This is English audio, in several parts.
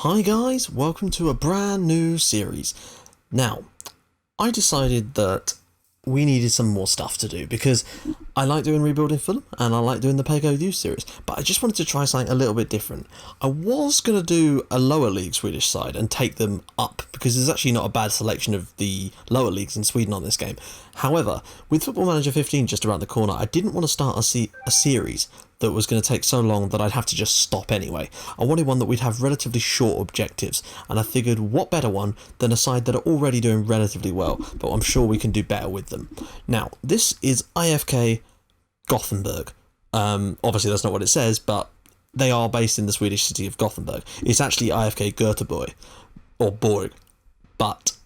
Hi guys, welcome to a brand new series. Now, I decided that we needed some more stuff to do because I like doing Rebuilding Fulham and I like doing the IFK Youth series, but I just wanted to try something a little bit different. I was going to do a lower league Swedish side and take them up because there's actually not a bad selection of the lower leagues in Sweden on this game. However, with Football Manager 15 just around the corner, I didn't want to start a series that was going to take so long that I'd have to just stop anyway. I wanted one that we'd have relatively short objectives, and I figured what better one than a side that are already doing relatively well, but I'm sure we can do better with them. Now, this is IFK Gothenburg. Obviously that's not what it says, but they are based in the Swedish city of Gothenburg. It's actually IFK Göteborg, or Borg, but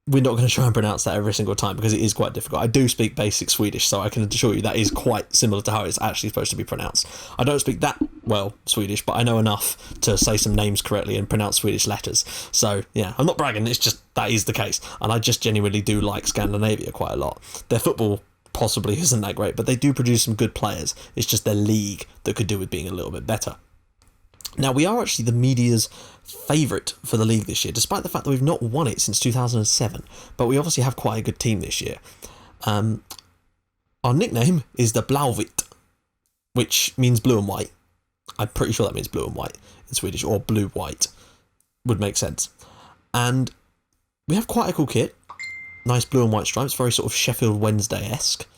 we're not going to try and pronounce that every single time because it is quite difficult. I do speak basic Swedish, so I can assure you that is quite similar to how it's actually supposed to be pronounced. I don't speak that well Swedish, but I know enough to say some names correctly and pronounce Swedish letters. So, yeah, I'm not bragging, it's just that is the case. And I just genuinely do like Scandinavia quite a lot. Their football possibly isn't that great, but they do produce some good players. It's just their league that could do with being a little bit better. Now, we are actually the media's favourite for the league this year, despite the fact that we've not won it since 2007, but we obviously have quite a good team this year. Our nickname is the Blauvitt, which means blue and white. I'm pretty sure that means blue and white in Swedish, or blue-white would make sense. And we have quite a cool kit. Nice blue and white stripes, very sort of Sheffield Wednesday-esque.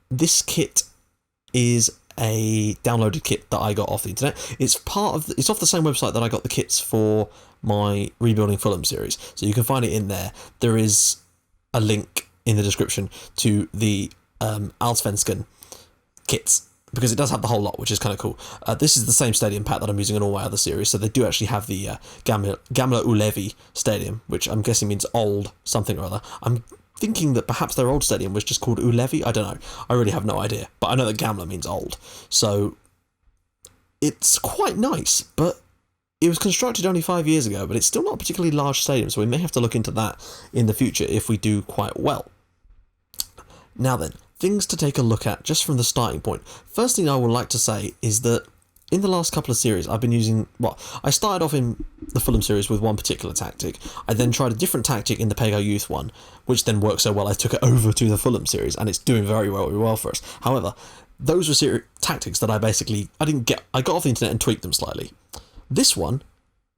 This kit is a downloaded kit that I got off the internet. It's off the same website that I got the kits for my Rebuilding Fulham series, so you can find it in there. There is a link in the description to the Allsvenskan kits, because it does have the whole lot, which is kind of cool. This is the same stadium pack that I'm using in all my other series, so they do actually have the Gamla Ullevi stadium, which I'm guessing means old something or other. I'm thinking that perhaps their old stadium was just called Ullevi. I don't know. I really have no idea. But I know that Gamla means old. So it's quite nice, but it was constructed only 5 years ago, but it's still not a particularly large stadium, so we may have to look into that in the future if we do quite well. Now then, things to take a look at just from the starting point. First thing I would like to say is that in the last couple of series, I've been using, I started off in the Fulham series with one particular tactic. I then tried a different tactic in the IFK Youth one, which then worked so well I took it over to the Fulham series, and it's doing very well for us. However, those were tactics that I got off the internet and tweaked them slightly. This one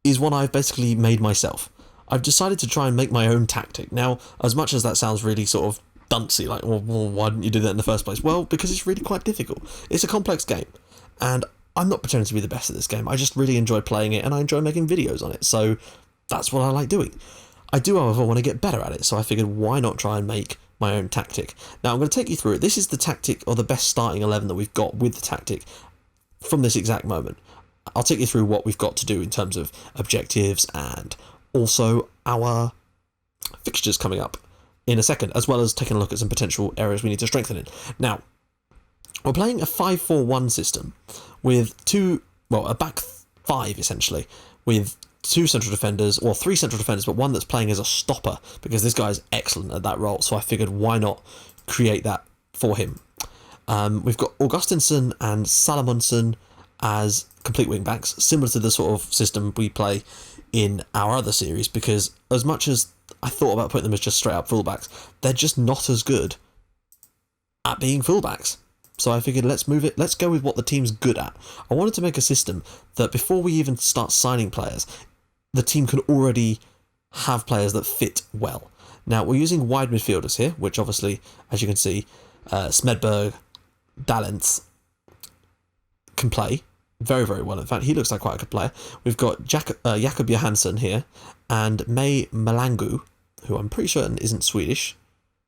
is one I've basically made myself. I've decided to try and make my own tactic. Now, as much as that sounds really sort of duncy, like, well, why didn't you do that in the first place? Well, because it's really quite difficult. It's a complex game, and I'm not pretending to be the best at this game. I just really enjoy playing it and I enjoy making videos on it. So that's what I like doing. I do, however, want to get better at it. So I figured, why not try and make my own tactic? Now I'm going to take you through it. This is the tactic, or the best starting 11 that we've got with the tactic from this exact moment. I'll take you through what we've got to do in terms of objectives and also our fixtures coming up in a second, as well as taking a look at some potential areas we need to strengthen in. Now, we're playing a 5-4-1 system with a back five essentially, with two central defenders, or three central defenders, but one that's playing as a stopper because this guy is excellent at that role. So I figured, why not create that for him? We've got Augustinsson and Salomonsson as complete wing backs, similar to the sort of system we play in our other series, because as much as I thought about putting them as just straight up fullbacks, they're just not as good at being fullbacks. So I figured, let's go with what the team's good at. I wanted to make a system that before we even start signing players, the team can already have players that fit well. Now, we're using wide midfielders here, which obviously, as you can see, Smedberg, Dallens can play very well. In fact, he looks like quite a good player. We've got Jakob Johansson here, and May Malangu, who I'm pretty certain isn't Swedish.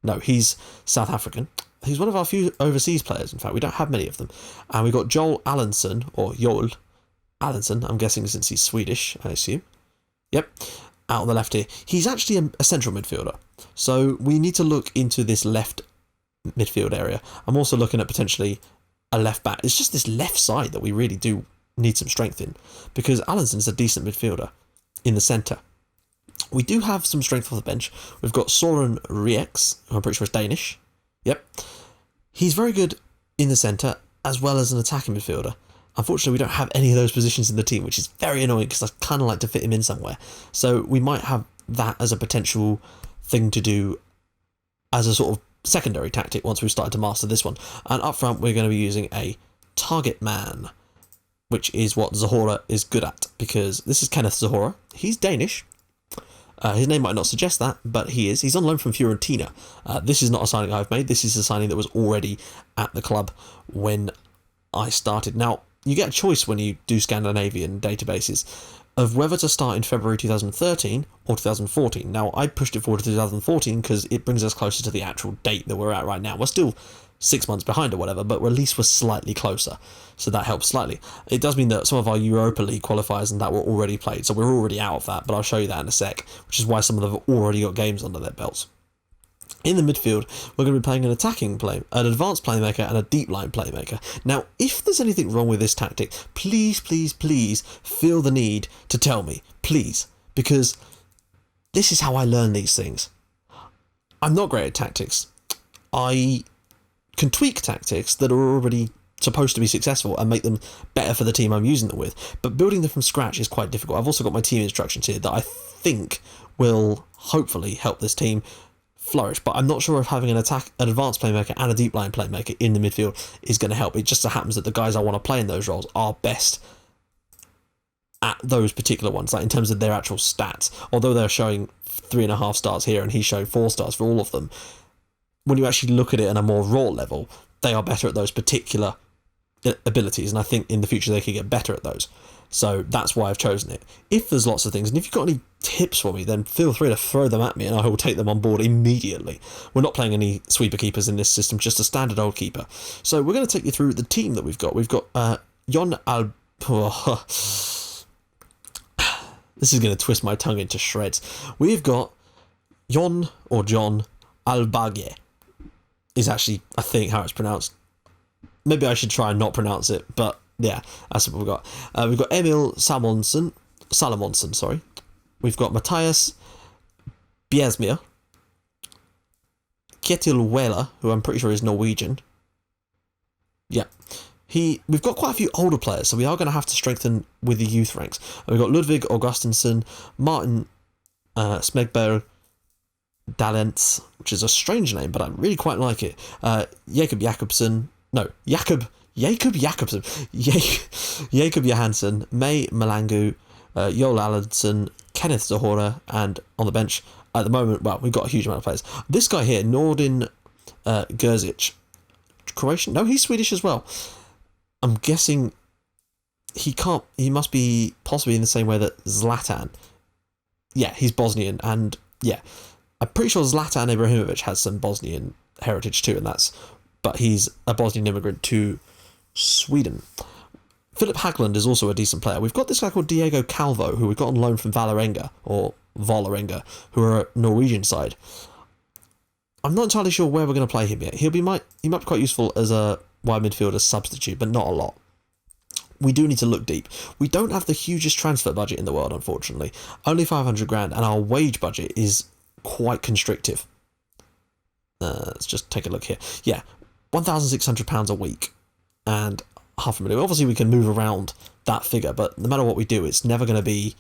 No, he's South African. He's one of our few overseas players, in fact. We don't have many of them. And we've got Joel Allenson, or Joel Allenson, I'm guessing since he's Swedish, I assume. Yep, out on the left here. He's actually a central midfielder. So we need to look into this left midfield area. I'm also looking at potentially a left back. It's just this left side that we really do need some strength in, because Allenson's a decent midfielder in the centre. We do have some strength off the bench. We've got Soren Rieks, who I'm pretty sure is Danish. Yep. He's very good in the centre, as well as an attacking midfielder. Unfortunately, we don't have any of those positions in the team, which is very annoying because I kind of like to fit him in somewhere. So we might have that as a potential thing to do as a sort of secondary tactic once we've started to master this one. And up front, we're going to be using a target man, which is what Zohore is good at, because this is Kenneth Zohore. He's Danish. His name might not suggest that, but he is. He's on loan from Fiorentina. This is not a signing I've made. This is a signing that was already at the club when I started. Now, you get a choice when you do Scandinavian databases of whether to start in February 2013 or 2014. Now, I pushed it forward to 2014 because it brings us closer to the actual date that we're at right now. We're still 6 months behind or whatever, but at least we're slightly closer, so that helps slightly. It does mean that some of our Europa League qualifiers and that were already played, so we're already out of that, but I'll show you that in a sec, which is why some of them have already got games under their belts. In the midfield, we're going to be playing an advanced playmaker and a deep line playmaker. Now, if there's anything wrong with this tactic, please, please, please feel the need to tell me, please, because this is how I learn these things. I'm not great at tactics. I can tweak tactics that are already supposed to be successful and make them better for the team I'm using them with, but building them from scratch is quite difficult. I've also got my team instructions here that I think will hopefully help this team flourish, but I'm not sure if having an advanced playmaker and a deep line playmaker in the midfield is going to help. It just so happens that the guys I want to play in those roles are best at those particular ones, like in terms of their actual stats. Although they're showing 3.5 stars here and he's showing 4 stars for all of them, when you actually look at it on a more raw level, they are better at those particular abilities, and I think in the future they could get better at those. So that's why I've chosen it. If there's lots of things, and if you've got any tips for me, then feel free to throw them at me and I will take them on board immediately. We're not playing any sweeper keepers in this system, just a standard old keeper. So we're going to take you through the team that we've got. We've got This is going to twist my tongue into shreds. We've got John Albage. Is actually, I think, how it's pronounced. Maybe I should try and not pronounce it, but yeah, that's what we've got. We've got Emil Salomonsson, sorry. We've got Matthias Biesmir, Kjetil Wela, who I'm pretty sure is Norwegian. Yeah. We've got quite a few older players, so we are going to have to strengthen with the youth ranks. We've got Ludvig Augustinsson, Martin Smegberg, Dalents, which is a strange name, but I really quite like it. Jakob Johansson, May Malangu, Joel Allenson, Kenneth Zohore, and on the bench at the moment, well, we've got a huge amount of players. This guy here, Nordin Gerzic, Croatian? No, he's Swedish as well. I'm guessing he must be possibly in the same way that Zlatan. Yeah, he's Bosnian, and yeah, I'm pretty sure Zlatan Ibrahimovic has some Bosnian heritage too, but he's a Bosnian immigrant to Sweden. Philip Hagland is also a decent player. We've got this guy called Diego Calvo, who we've got on loan from Vålerenga, who are a Norwegian side. I'm not entirely sure where we're going to play him yet. He might be quite useful as a wide midfielder substitute, but not a lot. We do need to look deep. We don't have the hugest transfer budget in the world, unfortunately. Only 500 grand, and our wage budget is quite constrictive. Let's just take a look here. Yeah, £1,600 a week and $500,000. Obviously, we can move around that figure, but no matter what we do, it's never going to be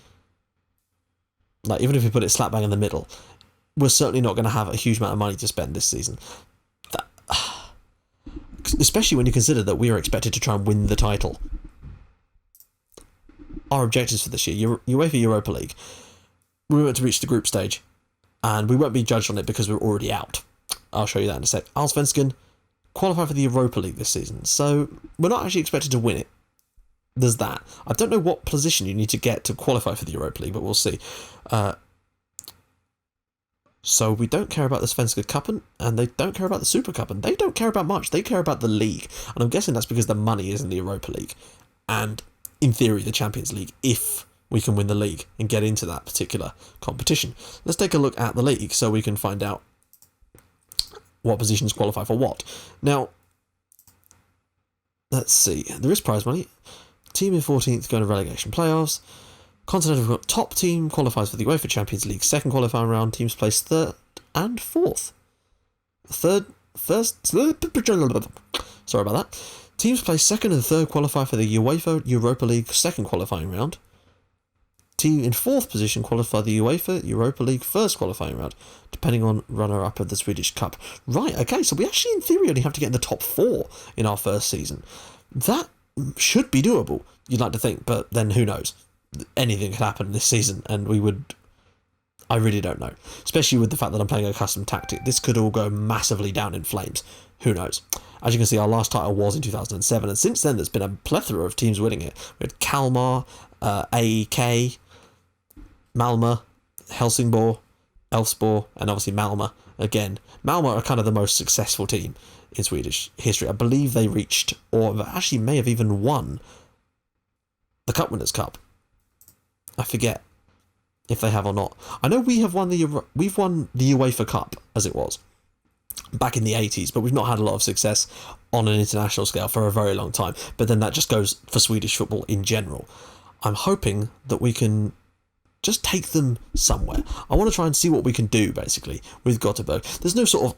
like, even if we put it slap bang in the middle, we're certainly not going to have a huge amount of money to spend this season. Especially when you consider that we are expected to try and win the title. Our objectives for this year, UEFA Europa League, we want to reach the group stage, and we won't be judged on it because we're already out. I'll show you that in a sec. Allsvenskan, qualify for the Europa League this season, so we're not actually expected to win it. There's that. I don't know what position you need to get to qualify for the Europa League, but we'll see. So we don't care about the Svenska Cupen, and they don't care about the Super Cup, and they don't care about much. They care about the league, and I'm guessing that's because the money is in the Europa League, and in theory the Champions League, if we can win the league and get into that particular competition. Let's take a look at the league so we can find out what positions qualify for what. Now, let's see. There is prize money. Team in 14th going to relegation playoffs. Continental top team qualifies for the UEFA Champions League second qualifying round. Teams placed 3rd and 4th. Sorry about that. Teams play second and third qualify for the UEFA Europa League second qualifying round. Team in fourth position qualify the UEFA Europa League first qualifying round, depending on runner-up of the Swedish Cup. Right, okay, so we actually in theory only have to get in the top 4 in our first season. That should be doable, you'd like to think, but then who knows? Anything could happen this season, and I really don't know. Especially with the fact that I'm playing a custom tactic. This could all go massively down in flames. Who knows? As you can see, our last title was in 2007, and since then there's been a plethora of teams winning it. We had Kalmar, IFK, Malmö, Helsingborg, Elfsborg, and obviously Malmö. Again, Malmö are kind of the most successful team in Swedish history. I believe they reached, or actually may have even won, the Cup Winners' Cup. I forget if they have or not. I know we've won the UEFA Cup, as it was, back in the 80s, but we've not had a lot of success on an international scale for a very long time. But then that just goes for Swedish football in general. I'm hoping that we can just take them somewhere. I want to try and see what we can do, basically, with Göteborg. There's no sort of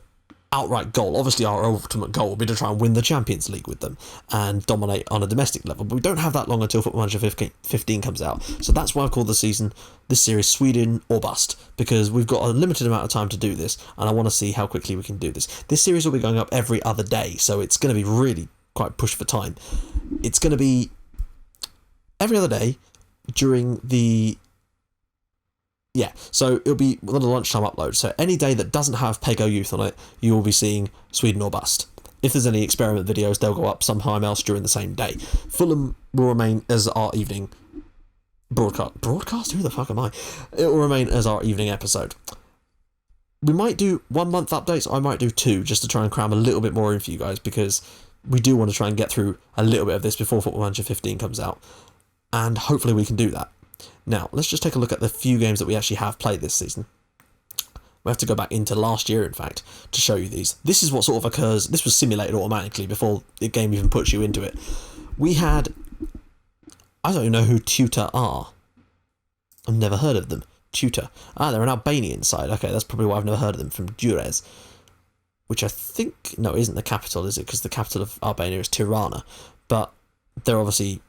outright goal. Obviously, our ultimate goal will be to try and win the Champions League with them and dominate on a domestic level, but we don't have that long until Football Manager 15 comes out. So that's why I've called this series Sweden or Bust, because we've got a limited amount of time to do this, and I want to see how quickly we can do this. This series will be going up every other day, so it's going to be really quite pushed for time. It's going to be every other day during the... Yeah, so it'll be on a lunchtime upload. So any day that doesn't have Pego Youth on it, you will be seeing Sweden or Bust. If there's any experiment videos, they'll go up sometime else during the same day. Fulham will remain as our evening broadcast. Broadcast? Who the fuck am I? It will remain as our evening episode. We might do 1 month updates. I might do 2, just to try and cram a little bit more in for you guys, because we do want to try and get through a little bit of this before Football Manager 15 comes out. And hopefully we can do that. Now, let's just take a look at the few games that we actually have played this season. We have to go back into last year, in fact, to show you these. This is what sort of occurs. This was simulated automatically before the game even puts you into it. We had... I don't even know who Tutor are. I've never heard of them. Tutor. Ah, they're an Albanian side. Okay, that's probably why I've never heard of them, from Durrës. Which I think... No, isn't the capital, is it? Because the capital of Albania is Tirana. But they're obviously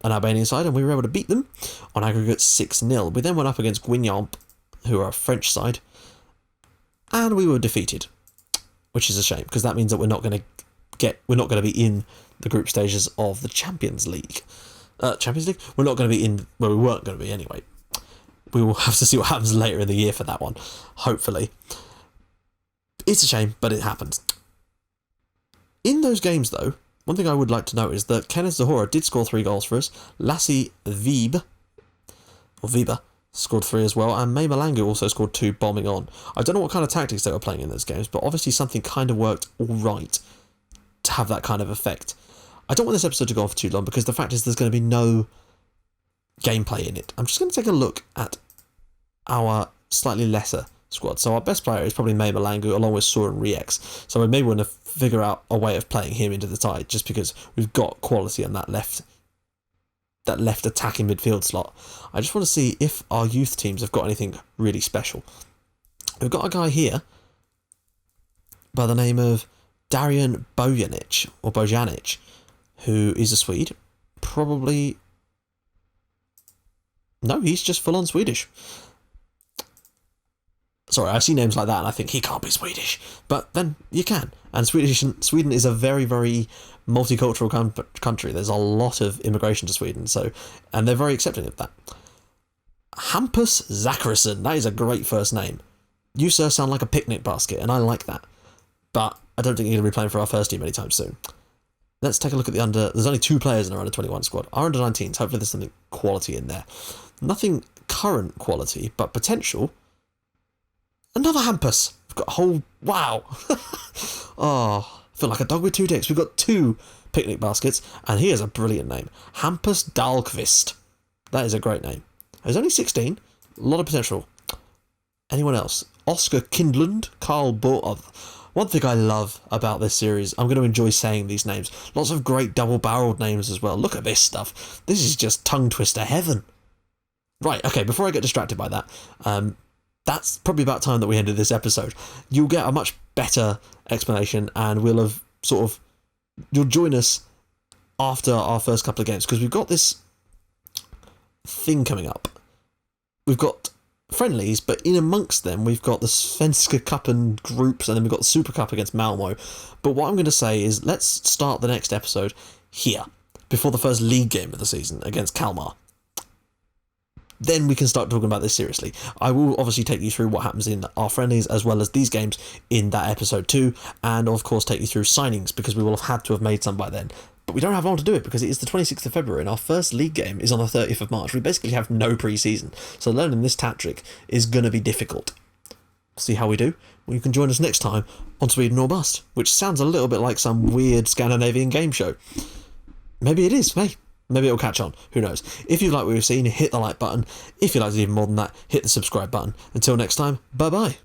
an Albanian side, and we were able to beat them on aggregate 6-0. We then went up against Guingamp, who are a French side, and we were defeated, which is a shame, because that means that we're not going to be in the group stages of the Champions League. Champions League? We're not going to be in... Well, we weren't going to be anyway. We will have to see what happens later in the year for that one, hopefully. It's a shame, but it happens. In those games, though, one thing I would like to note is that Kenneth Zohore did score 3 goals for us. Lassie Wiebe scored 3 as well, and May Malangu also scored 2, bombing on. I don't know what kind of tactics they were playing in those games, but obviously something kind of worked all right to have that kind of effect. I don't want this episode to go on for too long, because the fact is there's going to be no gameplay in it. I'm just going to take a look at our slightly lesser squad. So our best player is probably May Malangu, along with Soren Riex. So we may want to figure out a way of playing him into the side, just because we've got quality on that left attacking midfield slot. I just want to see if our youth teams have got anything really special. We've got a guy here by the name of Darian Bojanic, who is a Swede. Probably... No, he's just full-on Swedish. Sorry, I see names like that and I think he can't be Swedish, but then you can. And Sweden is a very, very multicultural country. There's a lot of immigration to Sweden, and they're very accepting of that. Hampus Zachrisson, that is a great first name. You, sir, sound like a picnic basket, and I like that. But I don't think you're going to be playing for our first team anytime soon. Let's take a look at there's only 2 players in our under-21 squad. Our under-19s, hopefully there's something quality in there. Nothing current quality, but potential. Another Hampus. We've got a whole... Wow. Oh, I feel like a dog with 2 dicks. We've got 2 picnic baskets, and he has a brilliant name. Hampus Dahlqvist. That is a great name. He's only 16. A lot of potential. Anyone else? Oscar Kindlund. Carl Bo... One thing I love about this series, I'm going to enjoy saying these names. Lots of great double-barreled names as well. Look at this stuff. This is just tongue-twister heaven. Right, okay, before I get distracted by that... that's probably about time that we ended this episode. You'll get a much better explanation, and we'll have you'll join us after our first couple of games, because we've got this thing coming up. We've got friendlies, but in amongst them we've got the Svenska Cup and groups, and then we've got the Super Cup against Malmo. But what I'm going to say is, let's start the next episode here, before the first league game of the season against Kalmar. Then we can start talking about this seriously. I will obviously take you through what happens in our friendlies as well as these games in that episode too, and of course take you through signings, because we will have had to have made some by then. But we don't have long to do it, because it is the 26th of February and our first league game is on the 30th of March. We basically have no pre-season, so learning this tactic is going to be difficult. See how we do? Well, you can join us next time on Sweden or Bust, which sounds a little bit like some weird Scandinavian game show. Maybe it is, hey. Maybe it'll catch on. Who knows? If you like what you've seen, hit the like button. If you like it even more than that, hit the subscribe button. Until next time, bye-bye.